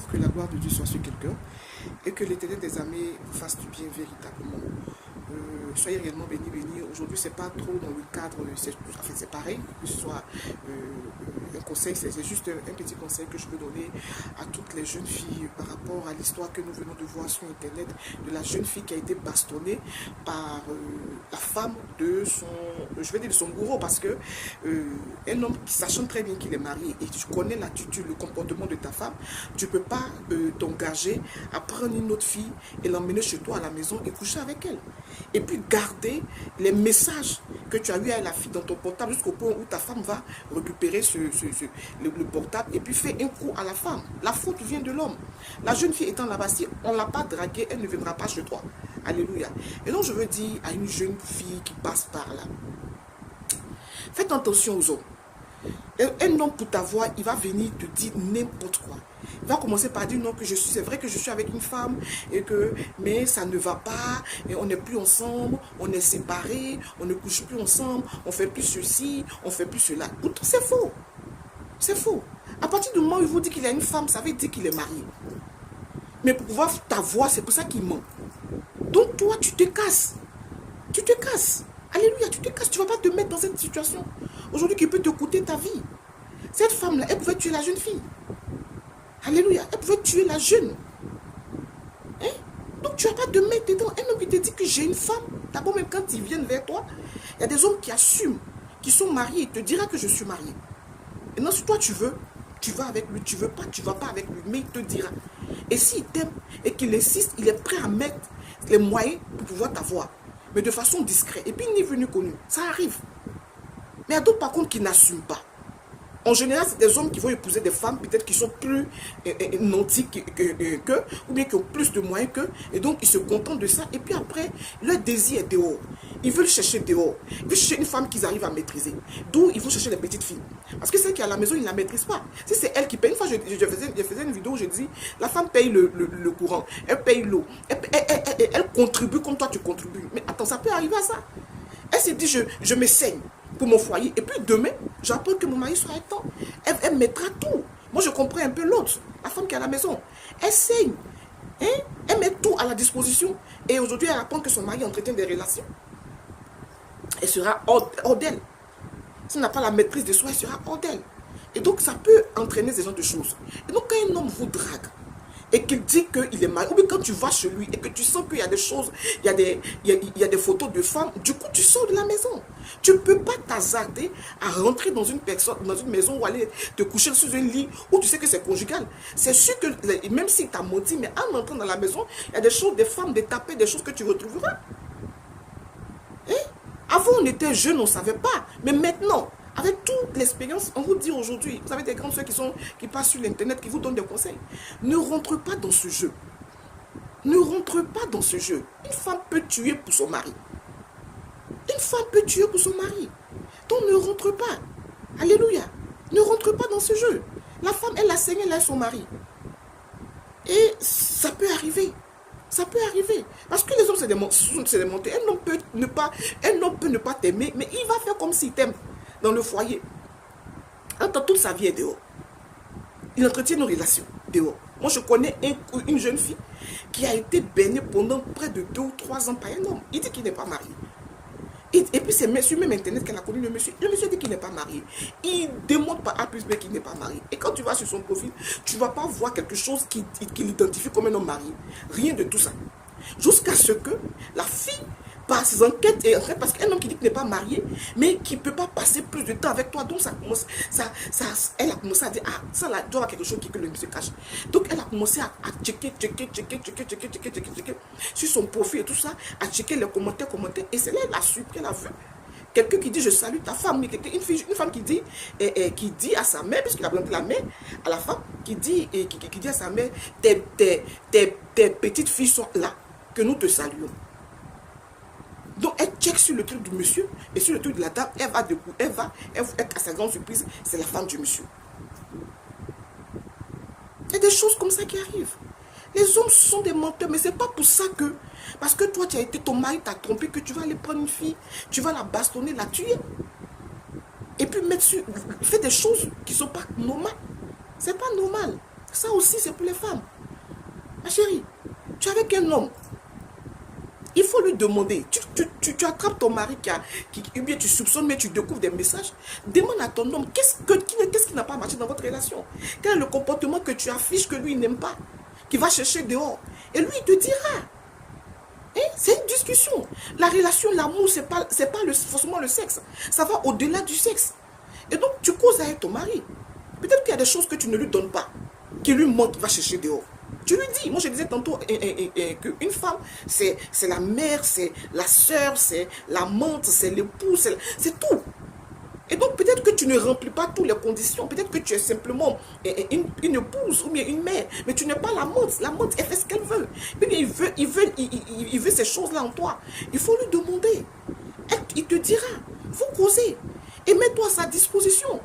que la gloire de Dieu soit sur quelqu'un et que l'Éternel des armées vous fasse du bien véritablement. Soyez réellement bénis, bénis. Aujourd'hui, c'est pas trop dans le cadre, c'est pareil, que ce soit un conseil, c'est juste un petit conseil que je veux donner à toutes les jeunes filles par rapport à l'histoire que nous venons de voir sur Internet de la jeune fille qui a été bastonnée par la femme de son, je vais dire de son bourreau, parce que un homme qui sachant très bien qu'il est marié et tu connais l'attitude, le comportement de ta femme, tu ne peux pas t'engager à prendre une autre fille et l'emmener chez toi à la maison et coucher avec elle. Et puis garder les messages que tu as eu à la fille dans ton portable jusqu'au point où ta femme va récupérer le portable et puis fait un coup à la femme. La faute vient de l'homme. La jeune fille étant là-bas, si on ne l'a pas draguée, elle ne viendra pas chez toi. Alléluia. Et donc je veux dire à une jeune fille qui passe par là, faites attention aux hommes. Un homme pour ta voix, il va venir te dire n'importe quoi. Il va commencer par dire non, que je suis, c'est vrai que je suis avec une femme, et que, mais ça ne va pas, et on n'est plus ensemble, on est séparés, on ne couche plus ensemble, on fait plus ceci, on fait plus cela. C'est faux. C'est faux. À partir du moment où il vous dit qu'il a une femme, ça veut dire qu'il est marié. Mais pour pouvoir ta voix, c'est pour ça qu'il ment. Donc toi, tu te casses. Tu te casses. Alléluia, tu te casses. Tu ne vas pas te mettre dans cette situation. Aujourd'hui, qui peut te coûter ta vie. Cette femme-là, elle pouvait tuer la jeune fille. Alléluia, elle pouvait tuer la jeune. Hein? Donc tu ne vas pas te mettre dedans. Un homme qui te dit que j'ai une femme, d'abord même quand ils viennent vers toi, il y a des hommes qui assument, qui sont mariés, il te dira que je suis marié. Et non, si toi tu veux, tu vas avec lui, tu ne veux pas, tu ne vas pas avec lui, mais il te dira. Et s'il t'aime et qu'il insiste, il est prêt à mettre les moyens pour pouvoir t'avoir, mais de façon discrète. Et puis il n'est venu connu, ça arrive. Mais il y a d'autres par contre qui n'assument pas. En général, c'est des hommes qui vont épouser des femmes peut-être qui sont plus nantis qu'eux, ou bien qui ont plus de moyens qu'eux, et donc ils se contentent de ça, et puis après, leur désir est dehors. Ils veulent chercher dehors. Ils veulent chercher une femme qu'ils arrivent à maîtriser. D'où ils vont chercher les petites filles. Parce que celle qui est à la maison, ils ne la maîtrisent pas. Si c'est elle qui paye, une fois je faisais une vidéo où je dis, la femme paye le courant, elle paye l'eau, elle contribue comme toi tu contribues. Mais attends, ça peut arriver à ça. Elle s'est dit, je me saigne pour mon foyer. Et puis demain, j'apprends que mon mari soit étant. Elle mettra tout. Moi, je comprends un peu l'autre, la femme qui est à la maison. Elle saigne. Hein? Elle met tout à la disposition. Et aujourd'hui, elle apprend que son mari entretient des relations. Elle sera hors d'elle. Si elle n'a pas la maîtrise de soi, elle sera hors d'elle. Et donc, ça peut entraîner ce genre de choses. Et donc, quand un homme vous drague, et qu'il dit qu'il est marié, ou bien quand tu vas chez lui et que tu sens qu'il y a des choses, il y a des photos de femmes, du coup tu sors de la maison. Tu ne peux pas t'hasarder à rentrer dans une maison ou aller te coucher sur un lit où tu sais que c'est conjugal. C'est sûr que même s'il t'a menti, mais en entrant dans la maison, il y a des choses, des femmes, des tapés, des choses que tu retrouveras. Hein? Avant on était jeunes, on ne savait pas. Mais maintenant, avec toute l'expérience, on vous dit aujourd'hui, vous avez des grandes soeurs qui passent sur l'internet, qui vous donnent des conseils. Ne rentre pas dans ce jeu. Ne rentre pas dans ce jeu. Une femme peut tuer pour son mari. Une femme peut tuer pour son mari. Donc ne rentre pas. Alléluia. Ne rentre pas dans ce jeu. La femme, elle a saigné, elle a son mari. Et ça peut arriver. Ça peut arriver. Parce que les hommes, c'est des menteurs. Un homme peut ne pas t'aimer, mais il va faire comme s'il t'aime. Dans le foyer. Attends, toute sa vie est dehors. Il entretient nos relations dehors. Moi, je connais une jeune fille qui a été baignée pendant près de 2 ou 3 ans par un homme. Il dit qu'il n'est pas marié. Et puis, c'est sur même Internet qu'elle a connu le monsieur. Le monsieur dit qu'il n'est pas marié. Il démontre par A plus B qu'il n'est pas marié. Et quand tu vas sur son profil, tu ne vas pas voir quelque chose qui l'identifie comme un homme marié. Rien de tout ça. Jusqu'à ce que la fille, par ses enquêtes, et en fait, parce qu'un homme qui dit qu'il n'est pas marié, mais qui ne peut pas passer plus de temps avec toi, donc elle a commencé à dire, ah, ça là, doit avoir quelque chose que le monsieur cache. Donc elle a commencé à checker sur son profil et tout ça, à checker les commentaires, et c'est là qu'elle a su, qu'elle a vu. Quelqu'un qui dit, je salue ta femme, mais une femme qui dit à sa mère, puisqu'il a présenté la mère à la femme, qui dit à sa mère, tes petites filles sont là, que nous te saluons. Donc elle check sur le truc du monsieur et sur le truc de la dame, elle va à sa grande surprise, c'est la femme du monsieur. Il y a des choses comme ça qui arrivent. Les hommes sont des menteurs, mais c'est pas pour ça que, parce que toi tu as été, ton mari t'a trompé, que tu vas aller prendre une fille, tu vas la bastonner, la tuer. Et puis mettre sur, faire des choses qui ne sont pas normales. C'est pas normal. Ça aussi, c'est pour les femmes. Ma chérie, tu es avec un homme. Il faut lui demander. Tu attrapes ton mari ou bien tu soupçonnes, mais tu découvres des messages. Demande à ton homme, qu'est-ce qui n'a pas marché dans votre relation? Quel est le comportement que tu affiches que lui, il n'aime pas? Qu'il va chercher dehors. Et lui, il te dira. Hein? C'est une discussion. La relation, l'amour, c'est pas forcément le sexe. Ça va au-delà du sexe. Et donc, tu causes avec ton mari. Peut-être qu'il y a des choses que tu ne lui donnes pas, qui lui manque, qu'il va chercher dehors. Tu lui dis, moi je disais tantôt qu'une femme, c'est la mère, c'est la sœur, c'est l'amante, c'est l'épouse, c'est tout. Et donc peut-être que tu ne remplis pas toutes les conditions, peut-être que tu es simplement une épouse ou bien une mère, mais tu n'es pas l'amante. L'amante, elle fait ce qu'elle veut. Il veut ces choses-là en toi. Il faut lui demander. Il te dira, vous causez et mets-toi à sa disposition.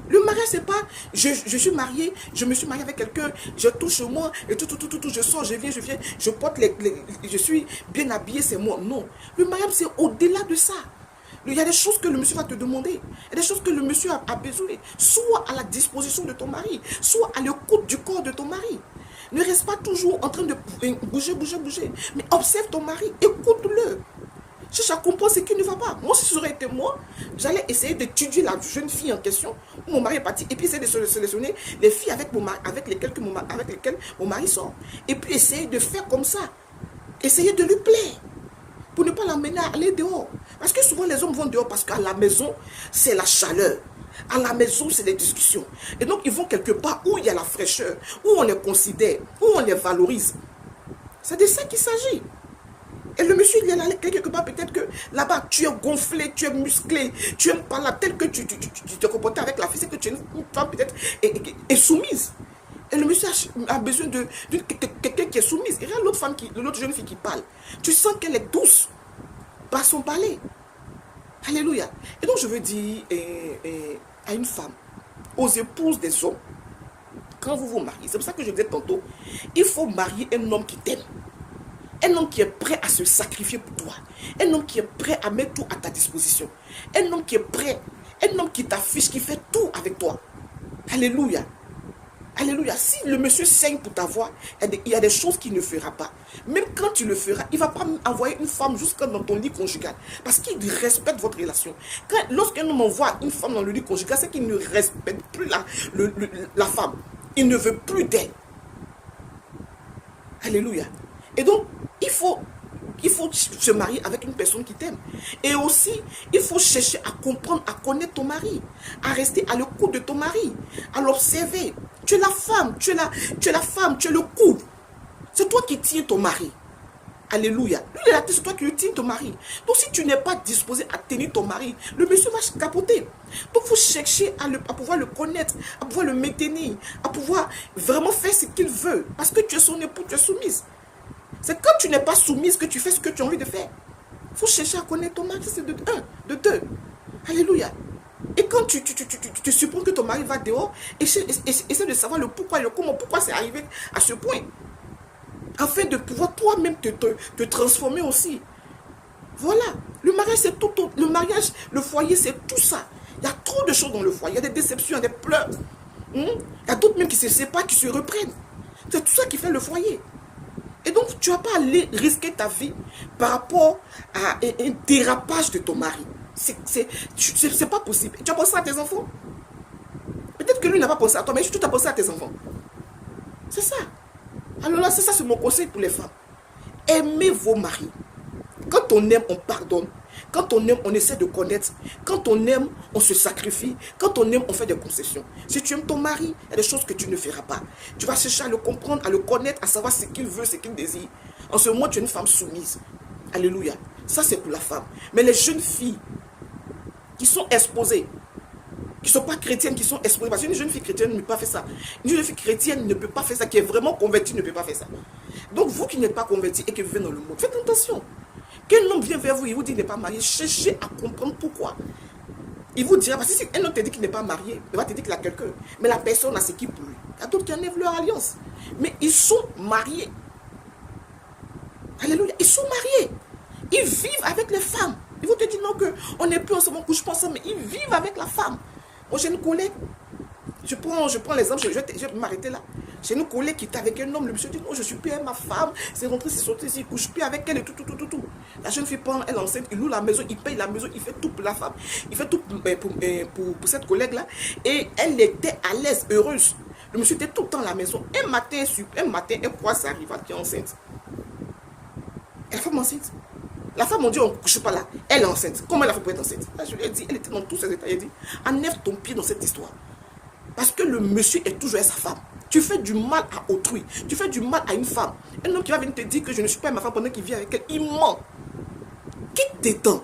Le mariage, c'est pas, je suis mariée, je me suis mariée avec quelqu'un, je touche moi, et tout, je sors, je viens, je porte je suis bien habillée, c'est moi. Non. Le mariage, c'est au-delà de ça. Il y a des choses que le monsieur va te demander. Il y a des choses que le monsieur a besoin. Sois à la disposition de ton mari. Sois à l'écoute du corps de ton mari. Ne reste pas toujours en train de bouger. Mais observe ton mari, écoute-le. Cherche à comprendre ce qui ne va pas. Moi, si ça aurait été moi, j'allais essayer d'étudier la jeune fille en question où mon mari est parti. Et puis essayer de sélectionner les filles avec lesquelles mon mari sort. Et puis essayer de faire comme ça. Essayer de lui plaire. Pour ne pas l'amener à aller dehors. Parce que souvent les hommes vont dehors parce qu'à la maison, c'est la chaleur. À la maison, c'est des discussions. Et donc, ils vont quelque part où il y a la fraîcheur, où on les considère, où on les valorise. C'est de ça qu'il s'agit. Et le monsieur, il est là quelque part, peut-être que là-bas, tu es gonflé, tu es musclé, tu n'aimes pas là, tel que tu te comportes avec la fille, c'est que tu es une femme peut-être est soumise. Et le monsieur a besoin de quelqu'un qui est soumise. Et regarde l'autre jeune fille qui parle. Tu sens qu'elle est douce par son parler. Alléluia. Et donc je veux dire à une femme, aux épouses des hommes, quand vous vous mariez, c'est pour ça que je disais tantôt, il faut marier un homme qui t'aime. Un homme qui est prêt à se sacrifier pour toi. Un homme qui est prêt à mettre tout à ta disposition. Un homme qui est prêt. Un homme qui t'affiche, qui fait tout avec toi. Alléluia. Alléluia. Si le monsieur saigne pour ta voix, il y a des choses qu'il ne fera pas. Même quand tu le feras, il ne va pas envoyer une femme jusqu'à dans ton lit conjugal. Parce qu'il respecte votre relation. Lorsqu'un homme envoie une femme dans le lit conjugal, c'est qu'il ne respecte plus la femme. Il ne veut plus d'elle. Alléluia. Et donc, il faut se marier avec une personne qui t'aime. Et aussi, il faut chercher à comprendre, à connaître ton mari. À rester à l'écoute de ton mari. À l'observer. Tu es la femme, tu es le couple. C'est toi qui tiens ton mari. Alléluia. Lui, il est là, c'est toi qui tiens ton mari. Donc, si tu n'es pas disposé à tenir ton mari, le monsieur va capoter. Donc, il faut chercher à pouvoir le connaître, à pouvoir le maintenir, à pouvoir vraiment faire ce qu'il veut. Parce que tu es son époux, tu es soumise. C'est quand tu n'es pas soumise que tu fais ce que tu as envie de faire. Il faut chercher à connaître ton mari, c'est de un, de deux. Alléluia. Et quand tu supposes que ton mari va dehors, essaie de savoir le pourquoi et le comment, pourquoi c'est arrivé à ce point. Afin de pouvoir toi-même te transformer aussi. Voilà. Le mariage, c'est tout. Le mariage, le foyer, c'est tout ça. Il y a trop de choses dans le foyer. Il y a des déceptions, il y a des pleurs. Il y a d'autres même qui se séparent, qui se reprennent. C'est tout ça qui fait le foyer. Et donc, tu ne vas pas aller risquer ta vie par rapport à un dérapage de ton mari. C'est pas possible. Tu as pensé à tes enfants? Peut-être que lui n'a pas pensé à toi, mais tu as pensé à tes enfants. C'est ça. Alors là, c'est mon conseil pour les femmes. Aimez vos maris. Quand on aime, on pardonne. Quand on aime, on essaie de connaître. Quand on aime, on se sacrifie. Quand on aime, on fait des concessions. Si tu aimes ton mari, il y a des choses que tu ne feras pas. Tu vas chercher à le comprendre, à le connaître, à savoir ce qu'il veut, ce qu'il désire. En ce moment, tu es une femme soumise. Alléluia. Ça, c'est pour la femme. Mais les jeunes filles qui sont exposées, qui ne sont pas chrétiennes, qui sont exposées, parce qu'une jeune fille chrétienne ne peut pas faire ça. Une jeune fille chrétienne ne peut pas faire ça, qui est vraiment convertie ne peut pas faire ça. Donc, vous qui n'êtes pas convertis et qui vivez dans le monde, faites attention. Qu'un homme vient vers vous, il vous dit qu'il n'est pas marié, cherchez à comprendre pourquoi. Il vous dira, parce que si un homme te dit qu'il n'est pas marié, il va te dire qu'il a quelqu'un. Mais la personne a ce qui pour lui. Il y a d'autres qui enlèvent leur alliance. Mais ils sont mariés. Alléluia. Ils sont mariés. Ils vivent avec les femmes. Ils vont te dire non, qu'on n'est plus ensemble, on ne couche pas ensemble, mais ils vivent avec la femme. Moi, j'ai une collègue. Je prends l'exemple, je vais m'arrêter là. J'ai une collègue qui était avec un homme, le monsieur dit non, je suis plus avec ma femme, c'est rentré, c'est sorti, il couche plus avec elle et tout. La jeune fille prend, elle enceinte, il loue la maison, il paye la maison, il fait tout pour la femme, il fait tout pour cette collègue-là. Et elle était à l'aise, heureuse. Le monsieur était tout le temps à la maison. Un matin, elle croit ça arrive, elle est enceinte. La femme enceinte. La femme, on dit, on ne couche pas là. Elle est enceinte. Comment elle a fait pour être enceinte? Là, je lui ai dit, elle était dans tous ses états. Elle a dit, enlève ton pied dans cette histoire. Parce que le monsieur est toujours avec sa femme. Tu fais du mal à autrui. Tu fais du mal à une femme. Un homme qui va venir te dire que je ne suis pas ma femme pendant qu'il vit avec elle, il ment. Quitte tes dents.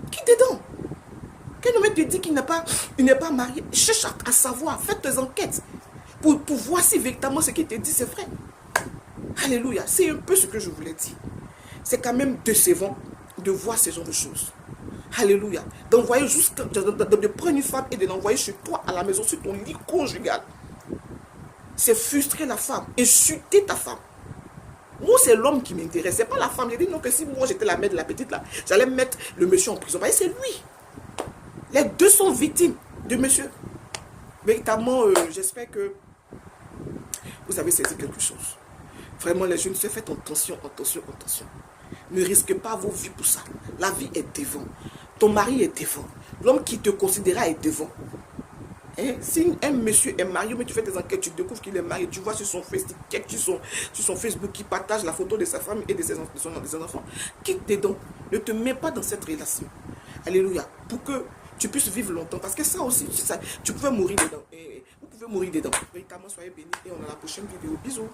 Quitte tes dents. Qu'un homme te dit qu'il n'est pas marié, cherche à savoir, fais tes enquêtes. Pour voir si véritablement ce qu'il te dit, c'est vrai. Alléluia. C'est un peu ce que je voulais dire. C'est quand même décevant de voir ce genre de choses. Alléluia. D'envoyer de prendre une femme et de l'envoyer chez toi à la maison, sur ton lit conjugal. C'est frustrer la femme, insulter ta femme. Moi, c'est l'homme qui m'intéresse, c'est pas la femme. J'ai dit non, que si moi j'étais la mère de la petite là, j'allais mettre le monsieur en prison. C'est lui. Les deux sont victimes de monsieur. Véritablement, j'espère que vous avez saisi quelque chose. Vraiment, les jeunes, faites attention. Ne risquez pas vos vies pour ça. La vie est devant. Ton mari est devant. L'homme qui te considérera est devant. Hein? Si un monsieur est marié, mais tu fais tes enquêtes, tu découvres qu'il est marié, tu vois sur son Facebook qu'il partage la photo de sa femme et de ses enfants, quitte tes dents. Ne te mets pas dans cette relation. Alléluia. Pour que tu puisses vivre longtemps. Parce que ça aussi, tu pouvais mourir dedans. Vous pouvez mourir dedans. Véritablement, soyez bénis et on a la prochaine vidéo. Bisous.